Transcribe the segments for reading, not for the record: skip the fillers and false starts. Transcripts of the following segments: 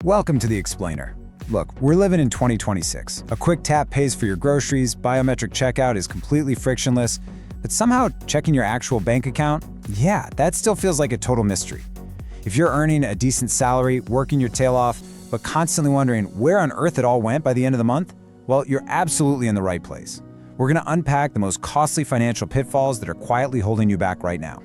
Welcome to The Explainer. Look, we're living in 2026. A quick tap pays for your groceries, biometric checkout is completely frictionless, but somehow checking your actual bank account, yeah, that still feels like a total mystery. If you're earning a decent salary, working your tail off, but constantly wondering where on earth it all went by the end of the month, well, you're absolutely in the right place. We're going to unpack the most costly financial pitfalls that are quietly holding you back right now.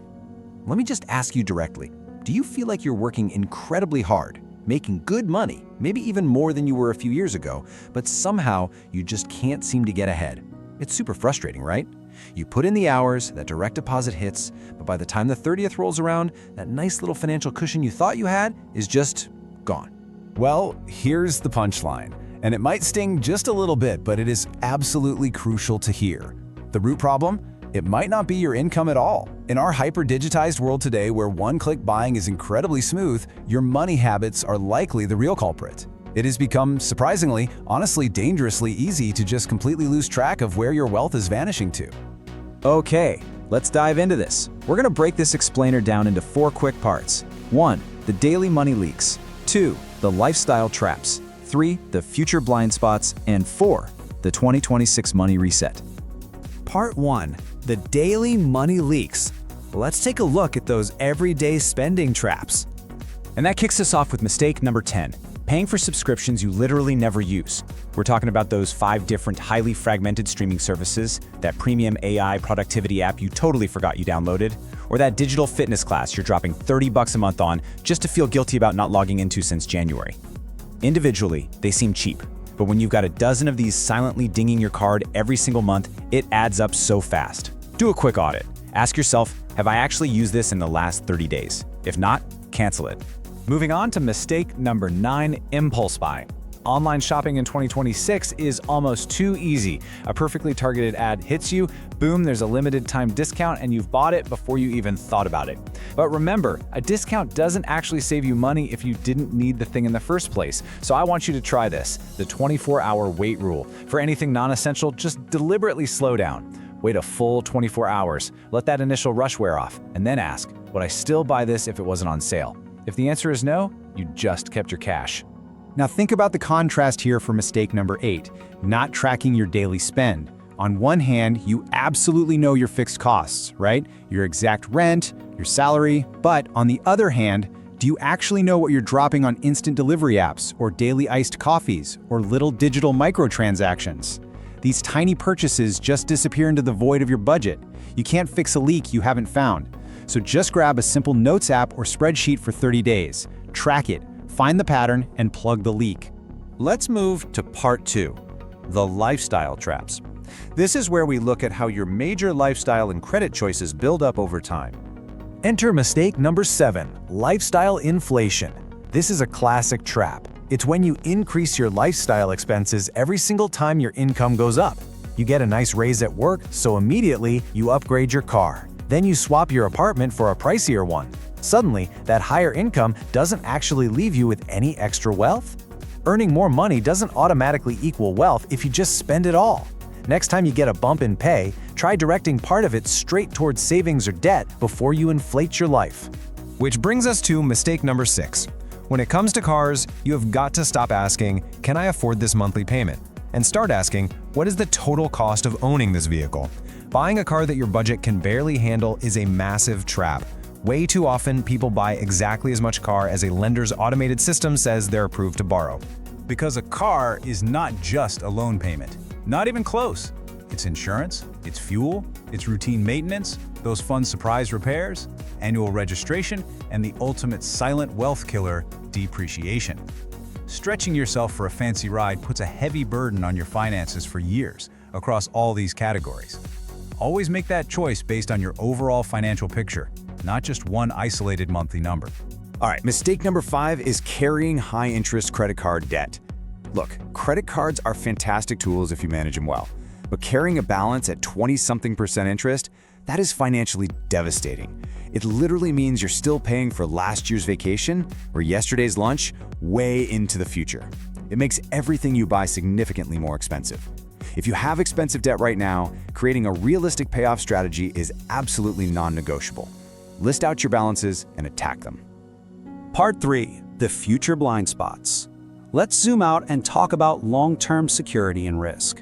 Let me just ask you directly, do you feel like you're working incredibly hard, making good money, maybe even more than you were a few years ago, but somehow you just can't seem to get ahead? It's super frustrating, right? You put in the hours, that direct deposit hits, but by the time the 30th rolls around, that nice little financial cushion you thought you had is just gone. Well, here's the punchline, and it might sting just a little bit, but it is absolutely crucial to hear. The root problem? It might not be your income at all. In our hyper-digitized world today where one-click buying is incredibly smooth, your money habits are likely the real culprit. It has become, surprisingly, honestly dangerously easy to just completely lose track of where your wealth is vanishing to. Okay, let's dive into this. We're going to break this explainer down into 4 quick parts. 1. The daily money leaks. 2. The lifestyle traps. 3. The future blind spots. And 4. The 2026 money reset. Part 1. The daily money leaks. Let's take a look at those everyday spending traps. And that kicks us off with mistake number 10. Paying for subscriptions you literally never use. We're talking about those 5 different highly fragmented streaming services, that premium AI productivity app you totally forgot you downloaded, or that digital fitness class you're dropping $30 a month on just to feel guilty about not logging into since January. Individually, they seem cheap, but when you've got a dozen of these silently dinging your card every single month, it adds up so fast. Do a quick audit. Ask yourself, have I actually used this in the last 30 days? If not, cancel it. Moving on to mistake number 9, impulse buy. Online shopping in 2026 is almost too easy. A perfectly targeted ad hits you, boom, there's a limited time discount and you've bought it before you even thought about it. But remember, a discount doesn't actually save you money if you didn't need the thing in the first place. So I want you to try this, the 24-hour wait rule. For anything non-essential, just deliberately slow down. Wait a full 24 hours, let that initial rush wear off, and then ask, would I still buy this if it wasn't on sale? If the answer is no, you just kept your cash. Now think about the contrast here for mistake number 8, not tracking your daily spend. On one hand, you absolutely know your fixed costs, right? Your exact rent, your salary, but on the other hand, do you actually know what you're dropping on instant delivery apps or daily iced coffees or little digital microtransactions? These tiny purchases just disappear into the void of your budget. You can't fix a leak you haven't found. So just grab a simple notes app or spreadsheet for 30 days. Track it, find the pattern, and plug the leak. Let's move to part 2, the lifestyle traps. This is where we look at how your major lifestyle and credit choices build up over time. Enter mistake number 7, lifestyle inflation. This is a classic trap. It's when you increase your lifestyle expenses every single time your income goes up. You get a nice raise at work, so immediately you upgrade your car. Then you swap your apartment for a pricier one. Suddenly, that higher income doesn't actually leave you with any extra wealth. Earning more money doesn't automatically equal wealth if you just spend it all. Next time you get a bump in pay, try directing part of it straight towards savings or debt before you inflate your life. Which brings us to mistake number 6. When it comes to cars, you have got to stop asking, can I afford this monthly payment? And start asking, what is the total cost of owning this vehicle? Buying a car that your budget can barely handle is a massive trap. Way too often, people buy exactly as much car as a lender's automated system says they're approved to borrow. Because a car is not just a loan payment. Not even close. It's insurance, it's fuel, it's routine maintenance, those fun surprise repairs, annual registration, and the ultimate silent wealth killer, depreciation. Stretching yourself for a fancy ride puts a heavy burden on your finances for years across all these categories. Always make that choice based on your overall financial picture, not just one isolated monthly number. All right, mistake number 5 is carrying high-interest credit card debt. Look, credit cards are fantastic tools if you manage them well, but carrying a balance at 20-something% interest, that is financially devastating. It literally means you're still paying for last year's vacation or yesterday's lunch way into the future. It makes everything you buy significantly more expensive. If you have expensive debt right now, creating a realistic payoff strategy is absolutely non-negotiable. List out your balances and attack them. Part 3, the future blind spots. Let's zoom out and talk about long-term security and risk.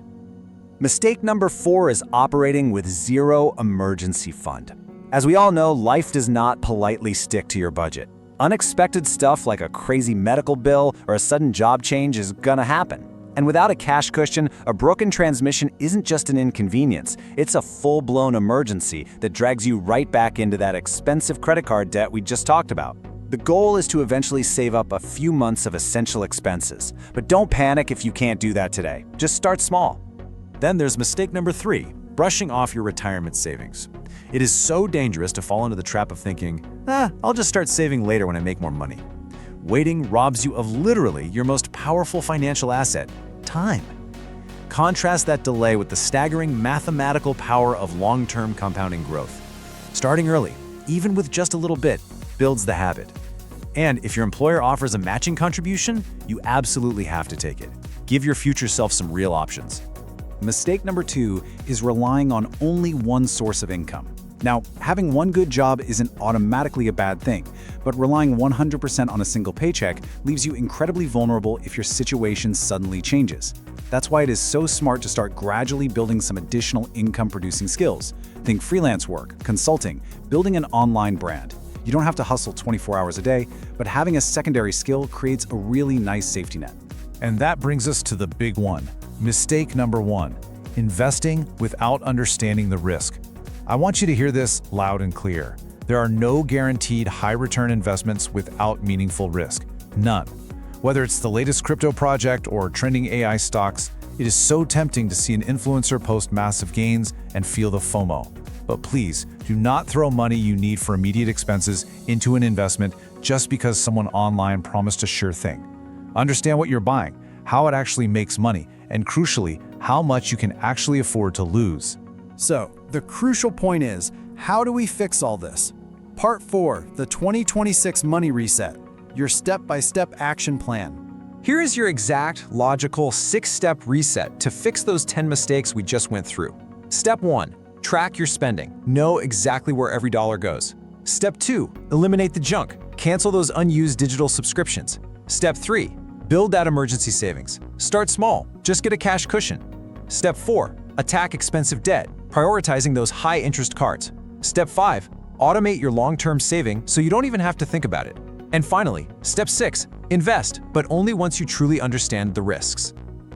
Mistake number 4 is operating with zero emergency fund. As we all know, life does not politely stick to your budget. Unexpected stuff like a crazy medical bill or a sudden job change is gonna happen. And without a cash cushion, a broken transmission isn't just an inconvenience, it's a full-blown emergency that drags you right back into that expensive credit card debt we just talked about. The goal is to eventually save up a few months of essential expenses. But don't panic if you can't do that today. Just start small. Then there's mistake number 3, brushing off your retirement savings. It is so dangerous to fall into the trap of thinking, I'll just start saving later when I make more money. Waiting robs you of literally your most powerful financial asset, time. Contrast that delay with the staggering mathematical power of long-term compounding growth. Starting early, even with just a little bit, builds the habit. And if your employer offers a matching contribution, you absolutely have to take it. Give your future self some real options. Mistake number 2 is relying on only one source of income. Now, having one good job isn't automatically a bad thing, but relying 100% on a single paycheck leaves you incredibly vulnerable if your situation suddenly changes. That's why it is so smart to start gradually building some additional income-producing skills. Think freelance work, consulting, building an online brand. You don't have to hustle 24 hours a day, but having a secondary skill creates a really nice safety net. And that brings us to the big one. Mistake number 1, investing without understanding the risk. I want you to hear this loud and clear. There are no guaranteed high-return investments without meaningful risk. None. Whether it's the latest crypto project or trending AI stocks, it is so tempting to see an influencer post massive gains and feel the FOMO. But please, do not throw money you need for immediate expenses into an investment just because someone online promised a sure thing. Understand what you're buying, how it actually makes money, and crucially, how much you can actually afford to lose. So, the crucial point is, how do we fix all this? Part 4, the 2026 Money Reset, your step-by-step action plan. Here is your exact, logical 6-step reset to fix those 10 mistakes we just went through. Step 1. Track your spending. Know exactly where every dollar goes. Step 2. Eliminate the junk. Cancel those unused digital subscriptions. Step 3. Build that emergency savings. Start small. Just get a cash cushion. Step 4. Attack expensive debt, prioritizing those high-interest cards. Step 5. Automate your long-term saving so you don't even have to think about it. And finally, Step 6. Invest, but only once you truly understand the risks.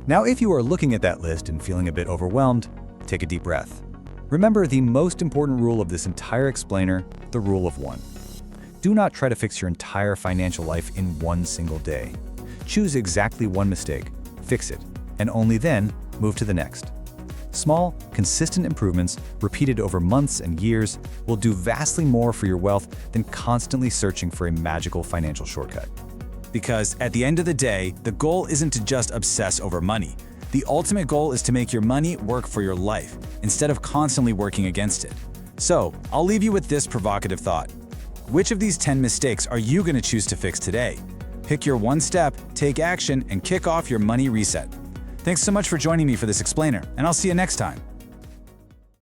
Now, if you are looking at that list and feeling a bit overwhelmed, take a deep breath. Remember the most important rule of this entire explainer, the rule of 1. Do not try to fix your entire financial life in one single day. Choose exactly one mistake, fix it, and only then move to the next. Small, consistent improvements, repeated over months and years, will do vastly more for your wealth than constantly searching for a magical financial shortcut. Because at the end of the day, the goal isn't to just obsess over money. The ultimate goal is to make your money work for your life, instead of constantly working against it. So, I'll leave you with this provocative thought. Which of these 10 mistakes are you going to choose to fix today? Pick your one step, take action, and kick off your money reset. Thanks so much for joining me for this explainer, and I'll see you next time.